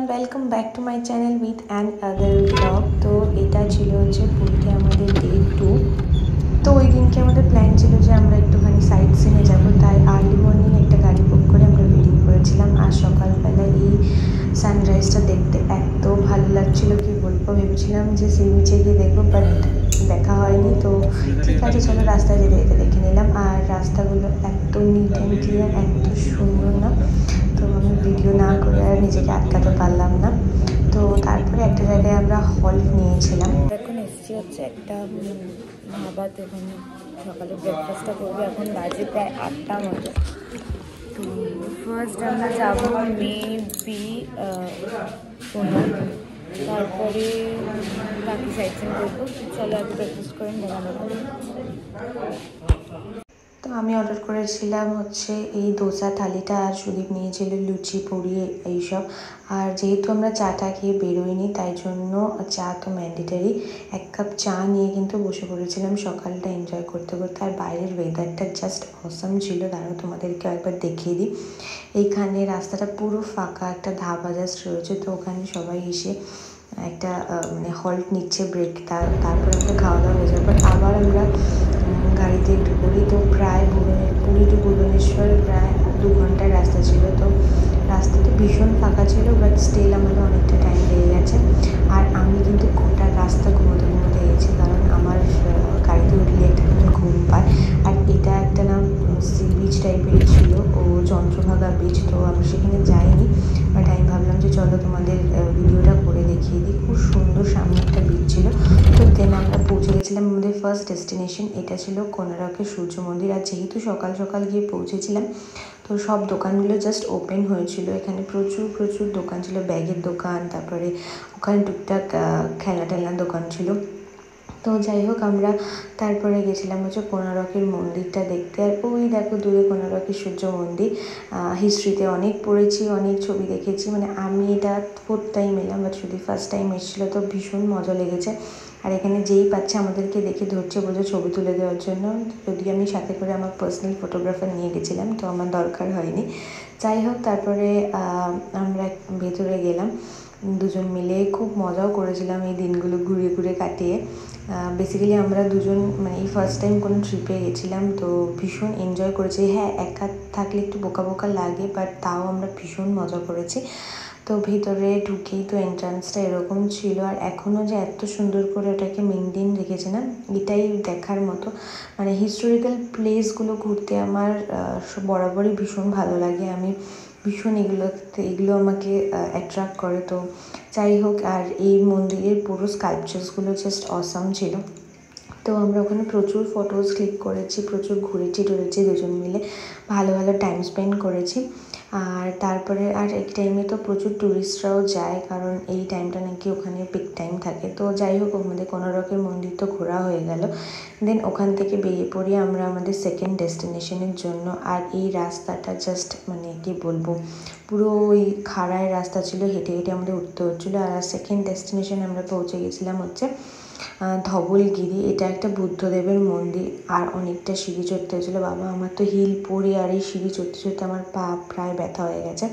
Welcome back to my channel with an other blog. তো এটা ছিল হচ্ছে পুরীতে আমাদের ডে 2। তো ওই দিনকে আমাদের প্ল্যান ছিল যে আমরা একটুখানি সাইট সিনে যাবো, তাই আর্লি মর্নিং একটা গাড়ি বুক করে আমরা বেরিয়ে পড়েছিলাম। আর সকালবেলা এই সানরাইজটা দেখতে এত ভালো লাগছিল কি বলবো। ভেবেছিলাম যে সি বিচে গিয়ে দেখবো, বাট দেখা হয়নি। তো ঠিক আছে, চলো রাস্তায় যেতে যেতে দেখে নিলাম। আর রাস্তাগুলো এত নিট অ্যান্ড ক্লিয়ার, এত সুন্দর না, তো আমি ভিডিও না করে আর নিজেকে আটকাতে পারলাম না। তো তারপরে একটা জায়গায় আমরা হল্ট নিয়েছিলাম। এখন এসেছি হচ্ছে একটা ধাবাতে, ওখানে সকালে ব্রেকফাস্টটা করবো। এখন বাজে প্রায় 8টা মতো। তো ফার্স্ট আমরা যাবো মেবি সোনার, তারপরে বাকি সাইড সিন করবো। চলো আগে ব্রেকফাস্ট করে দেখা যাবো। তো আমি অর্ডার করেছিলাম হচ্ছে এই দোসা থালিটা, আর সুদীপ নিয়েছিল লুচি পুরি এইসব। আর যেহেতু আমরা চাটা খেয়ে বেরোইনি, তাই জন্য চা তো ম্যান্ডেটারি। 1 কাপ চা নিয়ে কিন্তু বসে পড়েছিলাম সকালটা এনজয় করতে করতে। আর বাইরের ওয়েদারটা জাস্ট অসাম ছিল। দাঁড়াও তোমাদেরকে একবার দেখিয়ে দিই। এইখানে রাস্তাটা পুরো ফাঁকা, একটা ধাবা জাস্ট রয়েছে। তো ওখানে সবাই এসে একটা মানে হল্ট নিচ্ছে, ব্রেক। তারপরে আমরা খাওয়া দাওয়া হয়ে যাওয়ার পর আবার আমরা গাড়িতে একটু করি। তো প্রায় পুরী টু ভুবনেশ্বর প্রায় 2 ঘন্টার রাস্তা ছিল। তো রাস্তা তো ভীষণ ফাঁকা ছিল, বাট স্টিল আমাদের অনেকটা টাইম লেগে গেছে। আর আমি কিন্তু গোটা রাস্তা ঘুমোতে ঘুমোতে গেছি, কারণ আমার গাড়িতে উঠলে একটা ঘুম পায়। আর এটা একটা না সি বিচ টাইপের ছিল, ও চন্দ্রভাগা বিচ। তো আমি সেখানে যাইনি, বাট আমি ভাবলাম যে চলো তোমাদের ভিডিওটা করে দেখিয়ে দিই। খুব সুন্দর সামনে একটা বিচ ছিল। তো দেন আমরা পৌঁছে গেছিলাম আমাদের ফার্স্ট ডেস্টিনেশন, এটা ছিল কোনারকের সূর্য মন্দির। আর যেহেতু সকাল সকাল গিয়ে পৌঁছেছিলাম, তো সব দোকানগুলো জাস্ট ওপেন হয়েছিল। এখানে প্রচুর প্রচুর দোকান ছিল, ব্যাগের দোকান, তারপরে ওখানে টুকটাক খেলনা টেলনার দোকান ছিল। তো যাই হোক, আমরা তারপরে গেছিলাম হচ্ছে কোনারকের মন্দিরটা দেখতে। আর ওই দেখো দূরে কোনারকের সূর্য মন্দির। হিস্ট্রিতে অনেক পড়েছি, অনেক ছবি দেখেছি। মানে আমি এটা 4th টাইম এলাম, বাট শুধু ফার্স্ট টাইম এসেছিলো। তো ভীষণ মজা লেগেছে। আর এখানে যেই পাচ্ছে আমাদেরকে দেখে ধরছে, বলছে ছবি তুলে দেওয়ার জন্য। যদি আমি সাথে করে আমার পার্সোনাল ফটোগ্রাফার নিয়ে গেছিলাম, তো আমার দরকার হয়নি। যাই হোক, তারপরে আমরা ভেতরে গেলাম দুজন মিলে। খুব মজাও করেছিলাম এই দিনগুলো ঘুরে ঘুরে কাটিয়ে। বেসিক্যালি আমরা দুজন মানে এই ফার্স্ট টাইম কোনো ট্রিপে গেছিলাম, তো ভীষণ এনজয় করেছি। হ্যাঁ, একা থাকলে একটু বোকা বোকা লাগে, বাট তাও আমরা ভীষণ মজা করেছি। তো ভিতরে ঢুকেই তো এন্ট্রান্সটা এরকম ছিল। আর এখনও যে এত সুন্দর করে ওটাকে মেনটেন রেখেছে না, এটাই দেখার মতো। মানে হিস্টোরিক্যাল প্লেসগুলো ঘুরতে আমার বরাবরই ভীষণ ভালো লাগে। আমি ভীষণ এগুলো আমাকে অ্যাট্রাক্ট করে। তো যাই হোক, আর এই মন্দিরের পুরো স্কাল্পচার্সগুলো জাস্ট অসাম ছিল। তো আমরা ওখানে প্রচুর ফটোজ ক্লিক করেছি, প্রচুর ঘুরেছি টুরেছি দুজন মিলে, ভালো ভালো টাইম স্পেন্ড করেছি। আর তারপরে আর এই টাইমে তো প্রচুর ট্যুরিস্টরাও যায়, কারণ এই টাইমটা নাকি ওখানে পিক টাইম থাকে। তো যাই হোক, আমাদের কোনারকের মন্দির তো ঘোরা হয়ে গেল। দেন ওখান থেকে বেরিয়ে পড়ি আমরা আমাদের সেকেন্ড ডেস্টিনেশনের জন্য। আর এই রাস্তাটা জাস্ট মানে কি বলবো, পুরো ওই খাড়ায় রাস্তা ছিল, হেঁটে হেঁটে আমাদের উঠতে হচ্ছিলো। আর সেকেন্ড ডেস্টিনেশনে আমরা পৌঁছে গেছিলাম হচ্ছে ধবলগিরি। এটা একটা বুদ্ধদেবের মন্দির। আর অনেকটা সিঁড়ি চড়তে হয়েছিলো। বাবা, আমার তো হিল পরে আর এই সিঁড়ি চড়তে চড়তে আমার পা প্রায় ব্যথা হয়ে গেছে।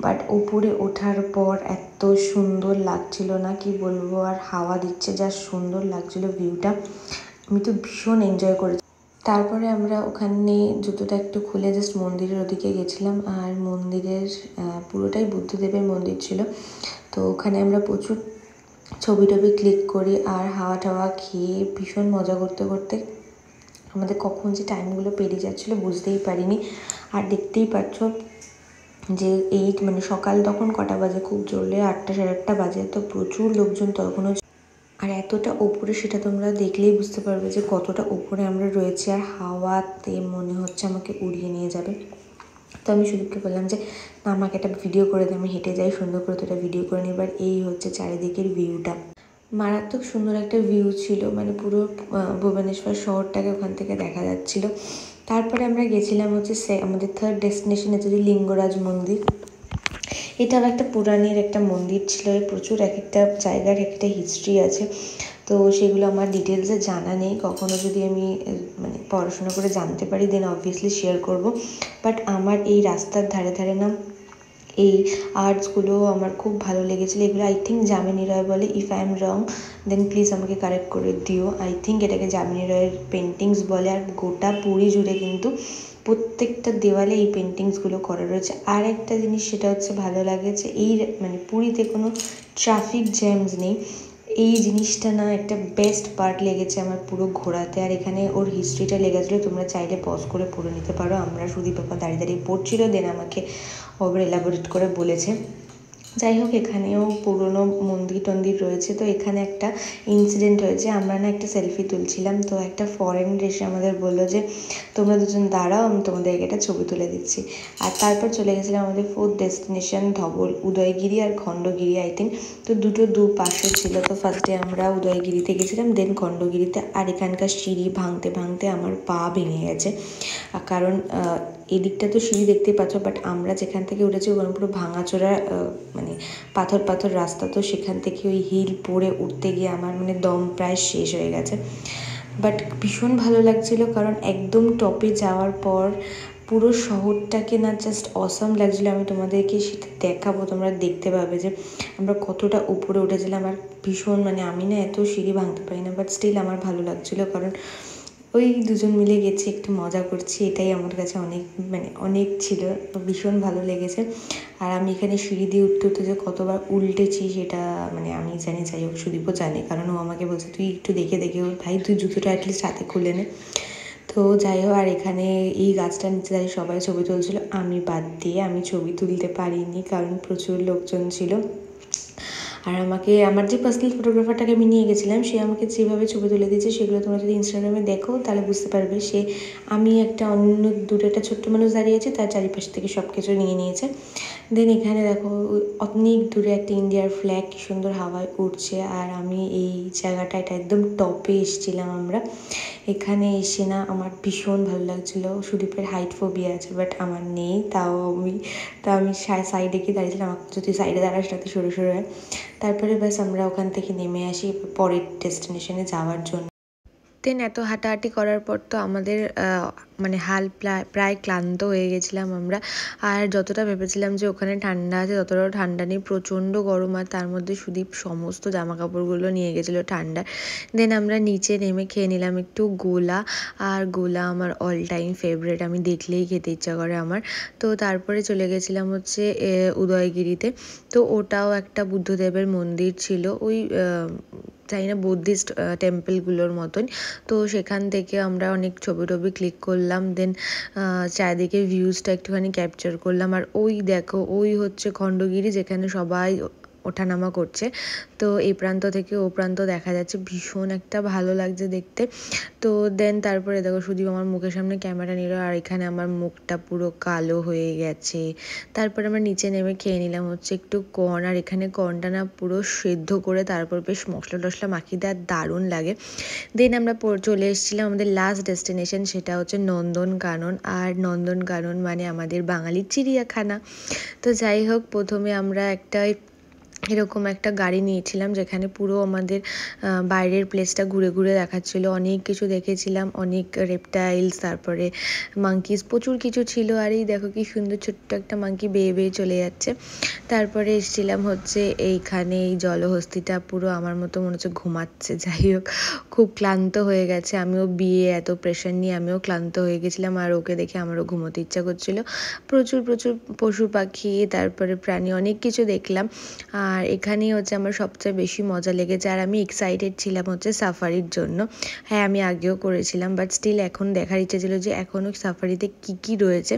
বাট উপরে ওঠার পর এত সুন্দর লাগছিল না কি বলবো। আর হাওয়া দিচ্ছে, যা সুন্দর লাগছিল ভিউটা। আমি তো ভীষণ এনজয় করেছি। তারপরে আমরা ওখানে জুতোটা একটু খুলে জাস্ট মন্দিরের ওদিকে গেছিলাম। আর মন্দিরের পুরোটাই বুদ্ধদেবের মন্দির ছিল। তো ওখানে আমরা প্রচুর ছবি টবি ক্লিক করি আর হাওয়া টাওয়া খেয়ে ভীষণ মজা করতে করতে আমাদের কখন যে টাইমগুলো পেরিয়ে যাচ্ছিলো বুঝতেই পারিনি। আর দেখতেই পাচ্ছ যে এই মানে সকাল তখন কটা বাজে, খুব জোরে 8টা সাড়ে 8টা বাজে। তো প্রচুর লোকজন তখনও। আর এতটা ওপরে সেটা তোমরা দেখলেই বুঝতে পারবে যে কতটা ওপরে আমরা রয়েছি। আর হাওয়াতে মনে হচ্ছে আমাকে উড়িয়ে নিয়ে যাবে। তো আমি সুদীপকে বললাম যে না, আমাকে একটা ভিডিও করে দিই, আমি হেঁটে যাই সুন্দর করে, তো একটা ভিডিও করে নিই। এবার এই হচ্ছে চারিদিকের ভিউটা, মারাত্মক সুন্দর একটা ভিউ ছিল। মানে পুরো ভুবনেশ্বর শহরটাকে ওখান থেকে দেখা যাচ্ছিল। তারপরে আমরা গেছিলাম হচ্ছে আমাদের থার্ড ডেস্টিনেশনে, যে লিঙ্গরাজ মন্দির। এটাও একটা পুরাণের একটা মন্দির ছিল। প্রচুর এক একটা জায়গার একটা হিস্ট্রি আছে। তো সেগুলো আমার ডিটেলসে জানা নেই। কখনো যদি আমি মানে পড়াশোনা করে জানতে পারি, দেন অবভিয়াসলি শেয়ার করব। বাট আমার এই রাস্তার ধারে ধারে না এই আর্টসগুলো আমার খুব ভালো লেগেছিলো। এগুলো আই থিঙ্ক যামিনী রায় বলে, if I am wrong then please আমাকে কারেক্ট করে দিও। আই থিঙ্ক এটাকে যামিনী রায়ের পেন্টিংস বলে। আর গোটা পুরী জুড়ে কিন্তু প্রত্যেকটা দেওয়ালে এই পেন্টিংসগুলো করা রয়েছে। আর একটা জিনিস সেটা হচ্ছে ভালো লাগে যে এই মানে পুরীতে কোনো ট্রাফিক জ্যামস নেই। এই জিনিসটা না একটা বেস্ট পার্ট লেগেছে আমার পুরো ঘোরাতে। আর এখানে ওর হিস্ট্রিটা লেগেছিলো, তোমরা চাইলে পজ করে পড়ে নিতে পারো। আমরা সুদীপ বাবা দাঁড়িয়ে দাঁড়িয়ে পড়ছিল, দেন আমাকে ওভার এলাবোরেট করে বলেছে। যাই হোক, এখানেও পুরনো মন্দির টন্দির রয়েছে। তো এখানে একটা ইনসিডেন্ট হয়েছে, আমরা না একটা সেলফি তুলছিলাম, তো একটা ফরেনার এসে আমাদের বললো যে তোমরা দুজন দাঁড়াও, আমি তোমাদেরকে একটা ছবি তুলে দিচ্ছি। আর তারপর চলে গেছিলাম আমাদের 4th ডেস্টিনেশন ধবল, উদয়গিরি আর খণ্ডগিরি আই থিঙ্ক। তো দু পাশে ছিল। তো ফার্স্টে আমরা উদয়গিরিতে গেছিলাম, দেন খণ্ডগিরিতে। আর এখানকার সিঁড়ি ভাঙতে ভাঙতে আমার পা ভেঙে গেছে, কারণ এদিকটা তো সিঁড়ি দেখতেই পাচ্ছ, বাট আমরা যেখান থেকে উঠেছি ওখানে পুরো ভাঙাচোরা মানে পাথর রাস্তা। তো সেখান থেকে ওই হিল পরে উঠতে গিয়ে আমার মানে দম প্রায় শেষ হয়ে গেছে। বাট ভীষণ ভালো লাগছিলো, কারণ একদম টপে যাওয়ার পর পুরো শহরটাকে না জাস্ট অসাম লাগছিলো। আমি তোমাদেরকে সেটা দেখাবো, তোমরা দেখতে পাবে যে আমরা কতটা উপরে উঠেছিলাম। আর ভীষণ মানে আমি না এত সিঁড়ি ভাঙতে পারি না, বাট স্টিল আমার ভালো লাগছিলো, কারণ ওই দুজন মিলে গেছি, একটু মজা করছি, এটাই আমার কাছে অনেক ছিল। ভীষণ ভালো লেগেছে। আর আমি এখানে সিঁড়ি দিয়ে উঠতে উঠতে যে কতবার উল্টেছি সেটা মানে আমি জানি, যাই হোক সুদীপও জানে, কারণ ও আমাকে বলছে তুই একটু দেখে ভাই তুই জুতোটা অ্যাটলিস্ট হাতে খুলে নে। তো যাই হোক, আর এখানে এই গাছটার নিচে দাঁড়িয়ে সবাই ছবি তুলছিল, আমি বাদ দিয়ে। আমি ছবি তুলতে পারিনি কারণ প্রচুর লোকজন ছিল। আর আমাকে আমার যে পার্সোনাল ফটোগ্রাফারটাকে আমি নিয়ে গেছিলাম, সে আমাকে যেভাবে ছবি তুলে দিয়েছে সেগুলো তোমরা যদি ইনস্টাগ্রামে দেখো তাহলে বুঝতে পারবে। আমি একটা অন্য দূরে একটা ছোট্ট মানুষ দাঁড়িয়েছে, তার চারিপাশ থেকে সব কিছু নিয়ে নিয়েছে। দেন এখানে দেখো অনেক দূরে একটা ইন্ডিয়ার ফ্ল্যাগ কি সুন্দর হাওয়ায় উঠছে। আর আমি এই জায়গাটা, এটা একদম টপে এসেছিলাম আমরা। এখানে এসে না আমার ভীষণ ভালো লাগছিলো। সুদীপের হাইট ফোবিয়া আছে, বাট আমার নেই। তাও আমি সাইডে গিয়ে দাঁড়িয়েছিলাম, আমাকে যদি সাইডে দাঁড়াস তাতে সরে হয়। তারপরে ব্যাস আমরা ওখান থেকে নেমে আসি পরের ডেস্টিনেশনে যাওয়ার জন্য। দেন এত হাঁটাহাঁটি করার পর তো আমাদের মানে হাল প্রায় ক্লান্ত হয়ে গেছিলাম আমরা। আর যতটা ভেবেছিলাম যে ওখানে ঠান্ডা আছে, ততটাও ঠান্ডা নেই, প্রচণ্ড গরম। আর তার মধ্যে সুদীপ সমস্ত জামা কাপড়গুলো নিয়ে গেছিলো ঠান্ডা। দেন আমরা নিচে নেমে খেয়ে নিলাম একটু গোলা। আর গোলা আমার অল টাইম ফেভারিট, আমি দেখলেই খেতে ইচ্ছা করে আমার। তো তারপরে চলে গেছিলাম হচ্ছে উদয়গিরিতে। তো ওটাও একটা বুদ্ধদেবের মন্দির ছিল, ওই চাই না বুদ্ধিস্ট টেম্পলগুলোর মতন। তো সেখান থেকে আমরা অনেক ছবি টবি ক্লিক করলাম। দেন চারিদিকে ভিউজটা একটুখানি ক্যাপচার করলাম। আর ওই দেখো, ওই হচ্ছে খণ্ডগিরি, যেখানে সবাই ওঠানামা করছে। তো এই প্রান্ত থেকে ও প্রান্ত দেখা যাচ্ছে, ভীষণ একটা ভালো লাগছে দেখতে। তো দেন তারপরে দেখো সুদীপ আমার মুখের সামনে ক্যামেরা নিল, আর এখানে আমার মুখটা পুরো কালো হয়ে গেছে। তারপরে আমরা নিচে নেমে খেয়ে নিলাম হচ্ছে একটু কর্ন। আর এখানে কর্নটা না পুরো সেদ্ধ করে তারপর বেশ মশলা টশলা মাখিয়ে দেওয়ার দারুণ লাগে। দেন আমরা চলে এসেছিলাম আমাদের লাস্ট ডেস্টিনেশন, সেটা হচ্ছে নন্দনকানন। আর নন্দনকানন মানে আমাদের বাঙালির চিড়িয়াখানা। তো যাই হোক, প্রথমে আমরা এরকম একটা গাড়ি নিয়েছিলাম, যেখানে পুরো আমাদের বাইরের প্লেসটা ঘুরে ঘুরে দেখাচ্ছিলো। অনেক কিছু দেখেছিলাম, অনেক রেপটাইলস, তারপরে মাঙ্কিস, প্রচুর কিছু ছিল। আর এই দেখো কি সুন্দর ছোট্ট একটা মাঙ্কি বেয়ে বেয়ে চলে যাচ্ছে। তারপরে এসেছিলাম হচ্ছে এইখানে, এই জলহস্তিটা পুরো আমার মতো মনে হচ্ছে ঘুমাচ্ছে। যাই হোক, খুব ক্লান্ত হয়ে গেছে, আমিও বিয়ে এত প্রেশার নিয়ে আমিও ক্লান্ত হয়ে গেছিলাম। আর ওকে দেখে আমারও ঘুমোতে ইচ্ছা করছিল। প্রচুর পশু পাখি, তারপরে প্রাণী, অনেক কিছু দেখলাম। আর এখানেই হচ্ছে আমার সবচেয়ে বেশি মজা লেগেছে। আর আমি এক্সাইটেড ছিলাম হচ্ছে সাফারির জন্য। হ্যাঁ, আমি আগেও করেছিলাম, বাট স্টিল এখন দেখার ইচ্ছে ছিল যে এখনও সাফারিতে কি রয়েছে।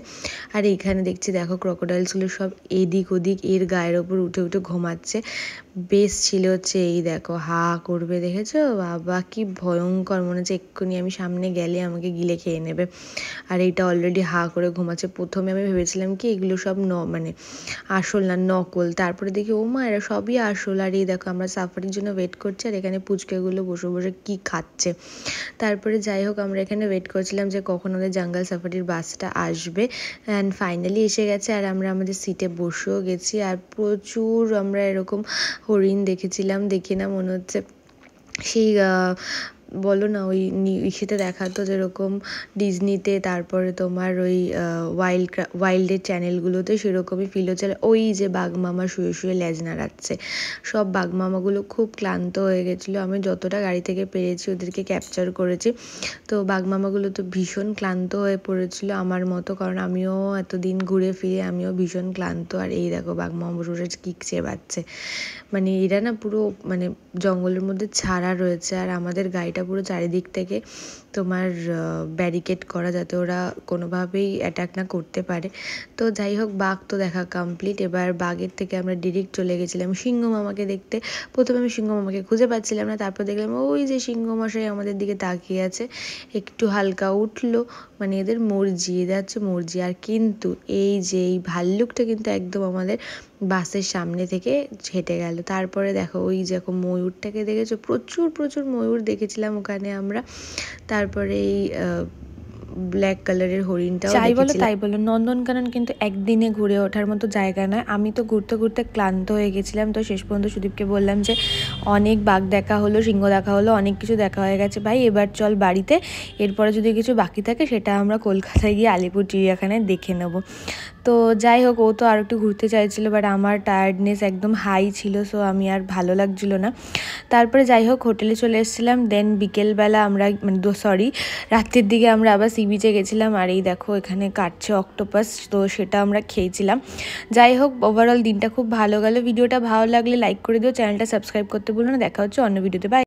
আর এইখানে দেখছি দেখো ক্রোকোডাইলসগুলো সব এদিক ওদিক এর গায়ের ওপর উঠে উঠে ঘুমাচ্ছে। বেশ ছিল হচ্ছে, এই দেখো হা করবে, দেখেছো? বাবা কি ভয়ঙ্কর, মনে হচ্ছে এক্ষুনি আমি সামনে গেলে আমাকে গিলে খেয়ে নেবে। আর এইটা অলরেডি হা করে ঘুমাচ্ছে। প্রথমে আমি ভেবেছিলাম কি এগুলো সব মানে আসল না, নকল। তারপরে দেখি ও মা, এরা সবই আসল। আর এই দেখো আমরা সাফারির জন্য ওয়েট করছি, আর এখানে পুচকেগুলো বসে বসে কি খাচ্ছে। তারপরে যাই হোক, আমরা এখানে ওয়েট করছিলাম যে কখন ওদের জঙ্গল সাফারির বাসটা আসবে। অ্যান্ড ফাইনালি এসে গেছে, আর আমরা আমাদের সিটে বসেও গেছি। আর প্রচুর আমরা এরকম হরিণ দেখেছিলাম, দেখে না মনে হচ্ছে সেই বলো না ওই ইসেতে দেখাতো যেরকম ডিজনিতে, তারপরে তোমার ওই ওয়াইল্ডের চ্যানেলগুলোতে সেরকমই ফিল হচ্ছে। ওই যে বাঘমামা শুয়ে শুয়ে লেজ নাড়াচ্ছে, সব বাঘমামাগুলো খুব ক্লান্ত হয়ে গেছিলো। আমি যতটা গাড়ি থেকে পেরেছি ওদেরকে ক্যাপচার করেছি। তো বাঘমামাগুলো তো ভীষণ ক্লান্ত হয়ে পড়েছিল আমার মতো, কারণ আমিও এতদিন ঘুরে ফিরে আমিও ভীষণ ক্লান্ত। আর এই দেখো বাঘমামা বসে বসে কিক চেবাচ্ছে। মানে এরা না পুরো মানে জঙ্গলের মধ্যে ছাড়া রয়েছে, আর আমাদের গাড়িটা পুরো চারিদিক থেকে তোমার ব্যারিকেড করা, যাতে ওরা কোনোভাবেই অ্যাটাক না করতে পারে। তো যাই হোক, বাঘ তো দেখা কমপ্লিট। এবার বাঘের থেকে আমরা ডিরেক্ট চলে গেছিলাম সিংহ মামাকে দেখতে। প্রথমে আমি সিংহ মামাকে খুঁজে পাচ্ছিলাম না, তারপর দেখলাম ওই যে সিংহ মশাই আমাদের দিকে তাকিয়ে আছে। একটু হালকা উঠলো, মানে এদের মর্জি, এদের হচ্ছে মর্জি। আর কিন্তু এই যে এই ভাল্লুকটা কিন্তু একদম আমাদের বাসের সামনে থেকে হেঁটে গেল। তারপরে দেখো ওই দেখো ময়ূরটাকে দেখেছো, প্রচুর প্রচুর ময়ূর দেখেছিলাম ওখানে আমরা। তারপরে এই ব্ল্যাক কালারের হরিণটাও যাই বলো তাই বলো, নন্দনকানন কিন্তু একদিনে ঘুরে ওঠার মতো জায়গা নয়। আমি তো ঘুরতে ঘুরতে ক্লান্ত হয়ে গেছিলাম, তো শেষ পর্যন্ত সুদীপকে বললাম যে অনেক বাঘ দেখা হলো, সিংহ দেখা হলো, অনেক কিছু দেখা হয়ে গেছে ভাই, এবার চল বাড়িতে। এরপরে যদি কিছু বাকি থাকে সেটা আমরা কলকাতায় গিয়ে আলিপুর চিড়িয়াখানায় দেখে নেবো। তো যাই হোক, ও তো আর একটু ঘুরতে চাইছিলো, বাট আমার টায়ার্ডনেস একদম হাই ছিল, সো আমি আর ভালো লাগছিল না। তারপরে যাই হোক হোটেলে চলে এসেছিলাম। দেন বিকেলবেলা আমরা মানে রাত্রের দিকে আমরা আবার সি বিচে গেছিলাম। আর এই দেখো এখানে কাটছে অক্টোপাস, তো সেটা আমরা খেয়েছিলাম। যাই হোক, ওভারঅল দিনটা খুব ভালো গেল। ভিডিওটা ভালো লাগলে লাইক করে দিও, চ্যানেলটা সাবস্ক্রাইব করতে ভুলো না। দেখা হচ্ছে অন্য ভিডিওতে। বাই।